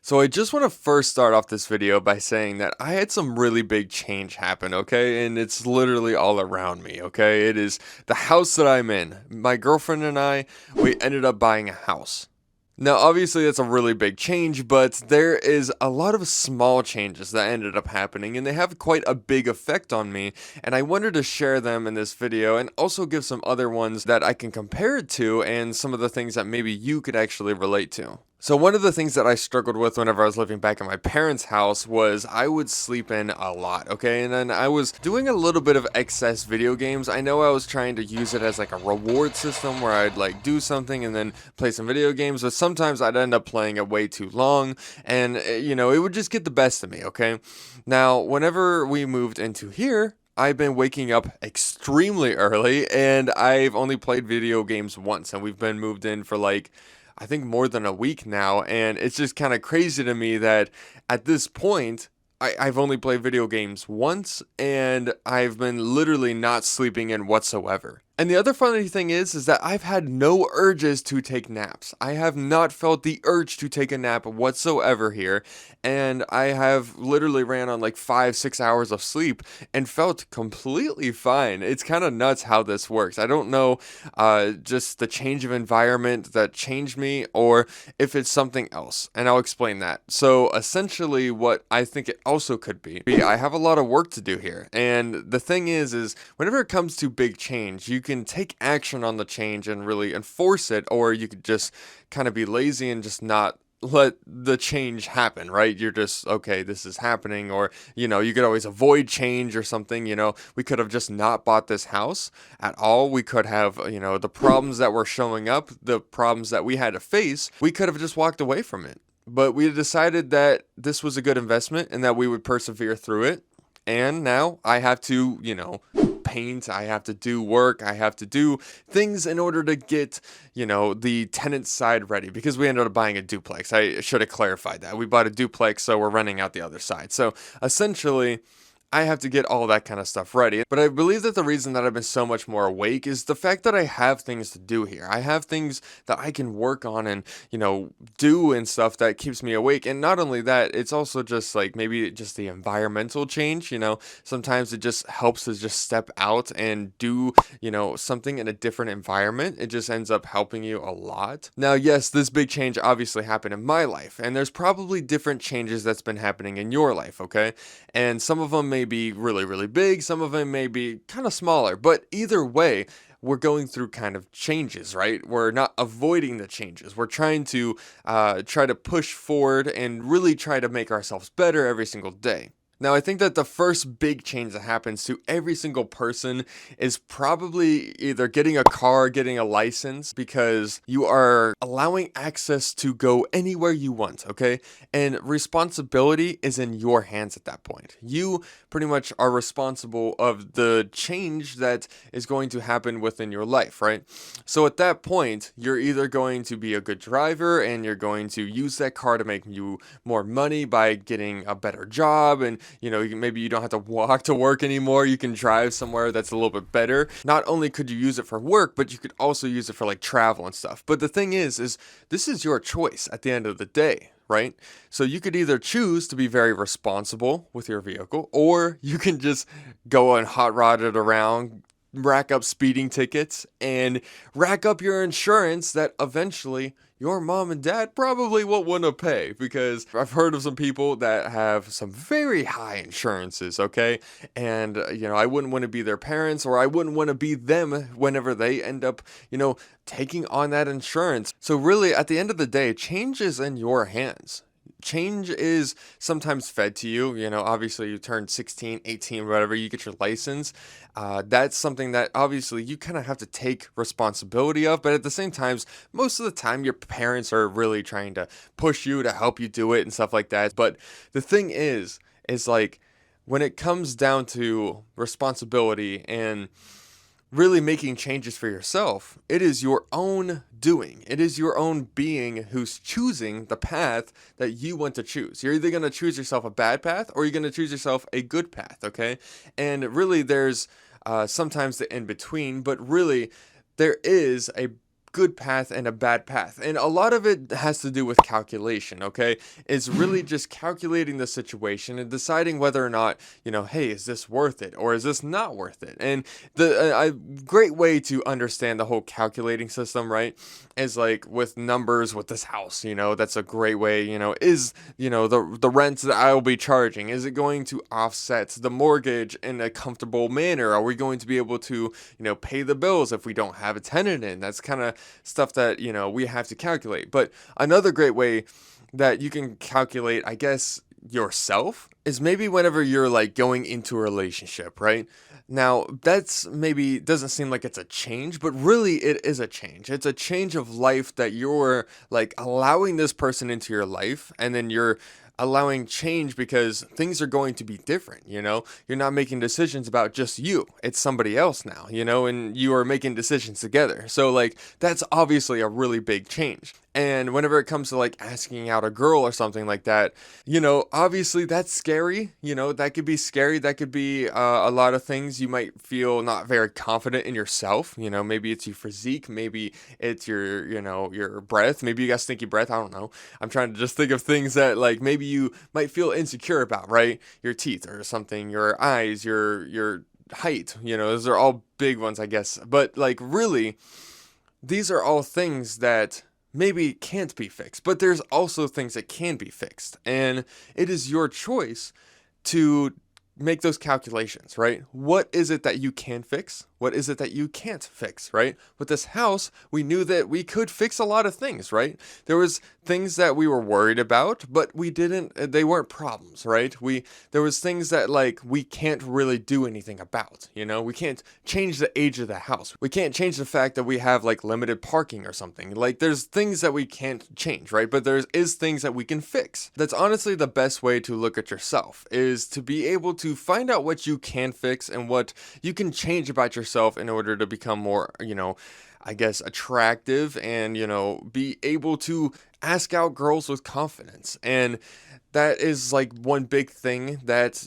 So I just want to first start off this video by saying that I had some really big change happen, okay? And it's literally all around me, okay? It is the house that I'm in. My girlfriend and I, we ended up buying a house. Now, obviously, that's a really big change, but there is a lot of small changes that ended up happening, and they have quite a big effect on me, and I wanted to share them in this video and also give some other ones that I can compare it to and some of the things that maybe you could actually relate to. So one of the things that I struggled with whenever I was living back in my parents' house was I would sleep in a lot, okay? And then I was doing a little bit of excess video games. I know I was trying to use it as like a reward system where I'd like do something and then play some video games, but sometimes I'd end up playing it way too long and it would just get the best of me, okay? Now, whenever we moved into here, I've been waking up extremely early and I've only played video games once, and we've been moved in for like I think more than a week now, and it's just kind of crazy to me that at this point, I've only played video games once, and I've been literally not sleeping in whatsoever. And the other funny thing is that I've had no urges to take naps. I have not felt the urge to take a nap whatsoever here, and I have literally ran on like 5-6 hours of sleep and felt completely fine. It's kind of nuts how this works. I don't know just the change of environment that changed me or if it's something else, and I'll explain that. So essentially what I think it also could be, I have a lot of work to do here, and the thing is whenever it comes to big change, you can take action on the change and really enforce it, or you could just kind of be lazy and just not let the change happen, right? You're just, okay, this is happening, or, you could always avoid change or something. We could have just not bought this house at all. We could have, the problems that were showing up, the problems that we had to face, we could have just walked away from it. But we decided that this was a good investment and that we would persevere through it. And now I have to, paint, I have to do work, I have to do things in order to get, the tenant side ready, because we ended up buying a duplex. I should have clarified that. We bought a duplex, so we're renting out the other side. So essentially, I have to get all that kind of stuff ready. But I believe that the reason that I've been so much more awake is the fact that I have things to do here. I have things that I can work on and, do and stuff that keeps me awake. And not only that, it's also just like maybe just the environmental change, sometimes it just helps to just step out and do, something in a different environment. It just ends up helping you a lot. Now, yes, this big change obviously happened in my life, and there's probably different changes that's been happening in your life, okay? And some of them may be really, really big. Some of them may be kind of smaller, but either way, we're going through kind of changes, right? We're not avoiding the changes. We're trying to push forward and really try to make ourselves better every single day. Now, I think that the first big change that happens to every single person is probably either getting a car, getting a license, because you are allowing access to go anywhere you want, okay? And responsibility is in your hands at that point. You pretty much are responsible of the change that is going to happen within your life, right? So at that point, you're either going to be a good driver and you're going to use that car to make you more money by getting a better job, and maybe you don't have to walk to work anymore. You can drive somewhere that's a little bit better. Not only could you use it for work, but you could also use it for like travel and stuff. But the thing is this is your choice at the end of the day, right? So you could either choose to be very responsible with your vehicle, or you can just go and hot rod it around, rack up speeding tickets, and rack up your insurance that eventually your mom and dad probably won't want to pay, because I've heard of some people that have some very high insurances, okay? And, I wouldn't want to be their parents, or I wouldn't want to be them whenever they end up, taking on that insurance. So really, at the end of the day, change is in your hands. Change is sometimes fed to you. Obviously you turn 16, 18, whatever, you get your license. That's something that obviously you kind of have to take responsibility of, but at the same time, most of the time your parents are really trying to push you to help you do it and stuff like that. But the thing is like, when it comes down to responsibility and really making changes for yourself, it is your own doing. It is your own being who's choosing the path that you want to choose. You're either going to choose yourself a bad path, or you're going to choose yourself a good path, okay? And really there's sometimes the in-between, but really there is a good path and a bad path. And a lot of it has to do with calculation, okay? It's really just calculating the situation and deciding whether or not, hey, is this worth it or is this not worth it? And a great way to understand the whole calculating system, right, is like with numbers with this house, that's a great way, is, the rent that I will be charging, is it going to offset the mortgage in a comfortable manner? Are we going to be able to, pay the bills if we don't have a tenant in? That's kind of stuff that, we have to calculate. But another great way that you can calculate, I guess, yourself is maybe whenever you're like going into a relationship, right? Now, that's maybe doesn't seem like it's a change, but really it is a change. It's a change of life that you're like allowing this person into your life, and then you're allowing change because things are going to be different, you're not making decisions about just you, it's somebody else now, and you are making decisions together. So like that's obviously a really big change. And whenever it comes to like asking out a girl or something like that, obviously that's scary, that could be scary. That could be a lot of things. You might feel not very confident in yourself. Maybe it's your physique, maybe it's your breath, maybe you got stinky breath. I don't know. I'm trying to just think of things that like maybe you might feel insecure about, right? Your teeth or something, your eyes, your height, those are all big ones, I guess. But like really, these are all things that maybe can't be fixed, but there's also things that can be fixed, and it is your choice to make those calculations, right? What is it that you can fix? What is it that you can't fix, right? With this house, we knew that we could fix a lot of things, right? There was things that we were worried about, but they weren't problems, right? There was things that like we can't really do anything about, we can't change the age of the house. We can't change the fact that we have like limited parking or something. Like there's things that we can't change, right? But there is things that we can fix. That's honestly the best way to look at yourself, is to be able to find out what you can fix and what you can change about yourself in order to become more, I guess, attractive and, be able to ask out girls with confidence. And that is like one big thing that,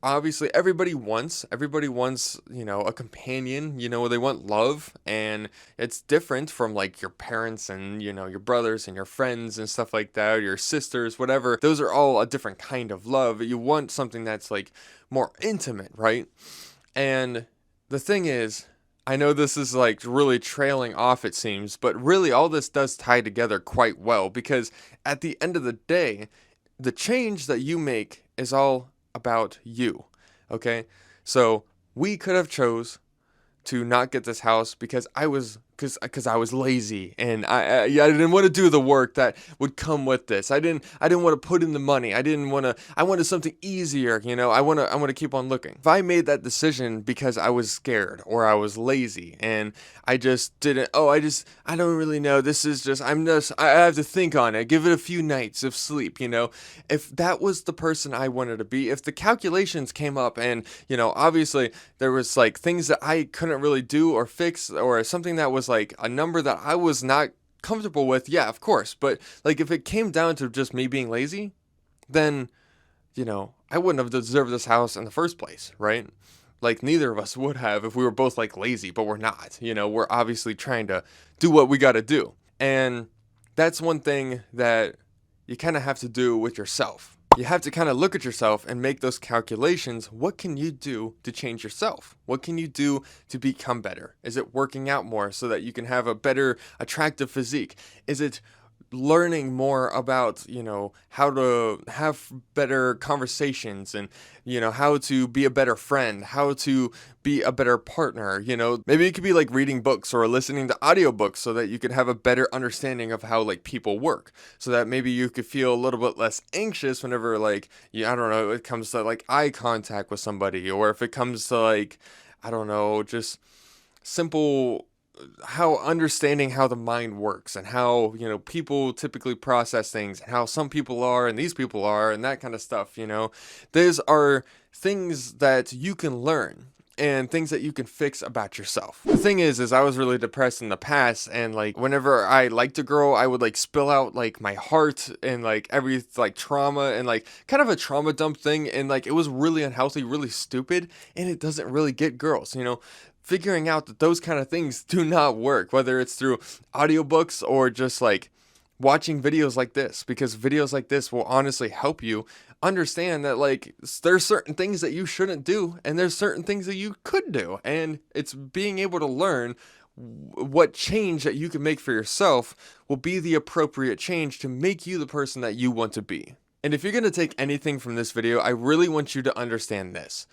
obviously everybody wants, a companion, they want love, and it's different from like your parents and, your brothers and your friends and stuff like that, or your sisters, whatever. Those are all a different kind of love. You want something that's like more intimate, right? And the thing is, I know this is like really trailing off, it seems, but really all this does tie together quite well, because at the end of the day, the change that you make is all about you, okay? So we could have chose to not get this house because I was lazy, and I didn't want to do the work that would come with this. I didn't want to put in the money. I wanted something easier, I want to keep on looking. If I made that decision because I was scared or I was lazy and I just didn't, I don't really know, I have to think on it, give it a few nights of sleep, if that was the person I wanted to be, if the calculations came up and, obviously there was like things that I couldn't really do or fix, or something that was like a number that I was not comfortable with, yeah, of course. But like if it came down to just me being lazy, then, I wouldn't have deserved this house in the first place, right? Like neither of us would have if we were both like lazy, but we're not, we're obviously trying to do what we got to do. And that's one thing that you kind of have to do with yourself. You have to kind of look at yourself and make those calculations. What can you do to change yourself? What can you do to become better? Is it working out more so that you can have a better, attractive physique? Is it learning more about, how to have better conversations and, how to be a better friend, how to be a better partner, maybe it could be like reading books or listening to audiobooks so that you could have a better understanding of how like people work, so that maybe you could feel a little bit less anxious whenever like, I don't know, it comes to like eye contact with somebody, or if it comes to like, I don't know, just simple how understanding how the mind works and how, people typically process things and how some people are and these people are and that kind of stuff, these are things that you can learn and things that you can fix about yourself. The thing is I was really depressed in the past, and like whenever I liked a girl, I would like spill out like my heart and like every like trauma and like kind of a trauma dump thing, and like it was really unhealthy, really stupid, and it doesn't really get girls, figuring out that those kind of things do not work, whether it's through audiobooks or just like watching videos like this, because videos like this will honestly help you understand that like there's certain things that you shouldn't do and there's certain things that you could do, and it's being able to learn what change that you can make for yourself will be the appropriate change to make you the person that you want to be. And if you're going to take anything from this video, I really want you to understand this,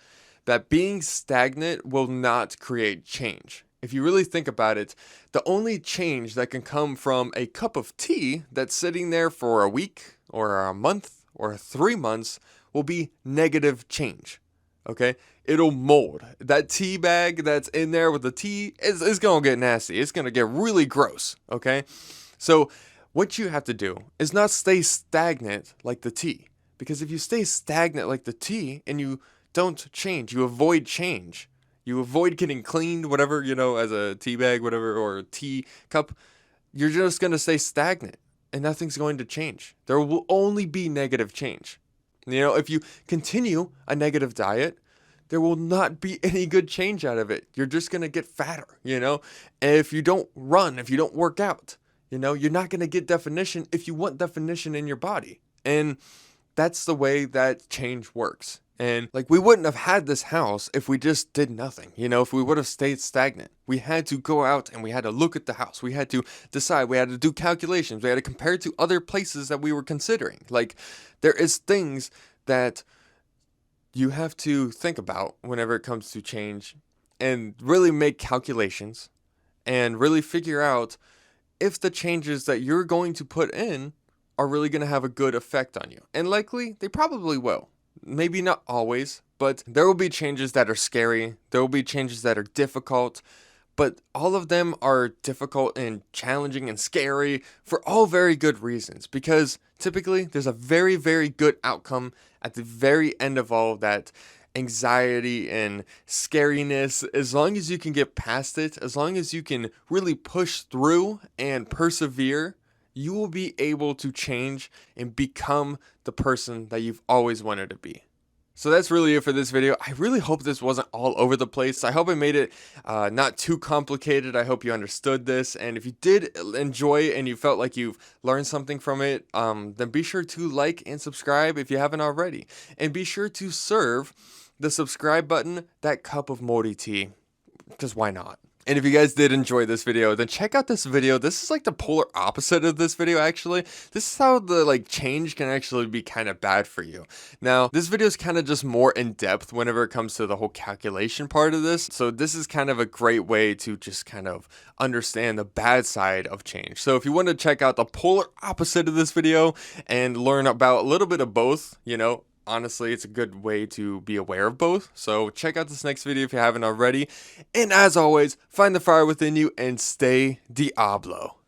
that being stagnant will not create change. If you really think about it, the only change that can come from a cup of tea that's sitting there for a week or a month or 3 months will be negative change. Okay? It'll mold. That tea bag that's in there with the tea is going to get nasty. It's going to get really gross. Okay? So what you have to do is not stay stagnant like the tea. Because if you stay stagnant like the tea and you don't change, you avoid change, you avoid getting cleaned, whatever, as a tea bag, whatever, or a tea cup, you're just going to stay stagnant and nothing's going to change. There will only be negative change. If you continue a negative diet, there will not be any good change out of it. You're just going to get fatter, If you don't run, if you don't work out, you're not going to get definition if you want definition in your body. And that's the way that change works. And like, we wouldn't have had this house if we just did nothing, if we would have stayed stagnant. We had to go out and we had to look at the house. We had to decide, we had to do calculations. We had to compare it to other places that we were considering. Like, there is things that you have to think about whenever it comes to change and really make calculations and really figure out if the changes that you're going to put in are really going to have a good effect on you. And likely, they probably will. Maybe not always, but there will be changes that are scary. There will be changes that are difficult, but all of them are difficult and challenging and scary for all very good reasons, because typically there's a very, very good outcome at the very end of all that anxiety and scariness. As long as you can get past it, as long as you can really push through and persevere, you will be able to change and become the person that you've always wanted to be. So that's really it for this video. I really hope this wasn't all over the place. I hope I made it not too complicated. I hope you understood this. And if you did enjoy and you felt like you've learned something from it, then be sure to like and subscribe if you haven't already. And be sure to serve the subscribe button that cup of moldy tea, because why not? And if you guys did enjoy this video, then check out this video. This is like the polar opposite of this video, actually. This is how the change can actually be kind of bad for you. Now, this video is kind of just more in depth whenever it comes to the whole calculation part of this. So this is kind of a great way to just kind of understand the bad side of change. So if you want to check out the polar opposite of this video and learn about a little bit of both, honestly, it's a good way to be aware of both. So check out this next video if you haven't already. And as always, find the fire within you and stay Diablo.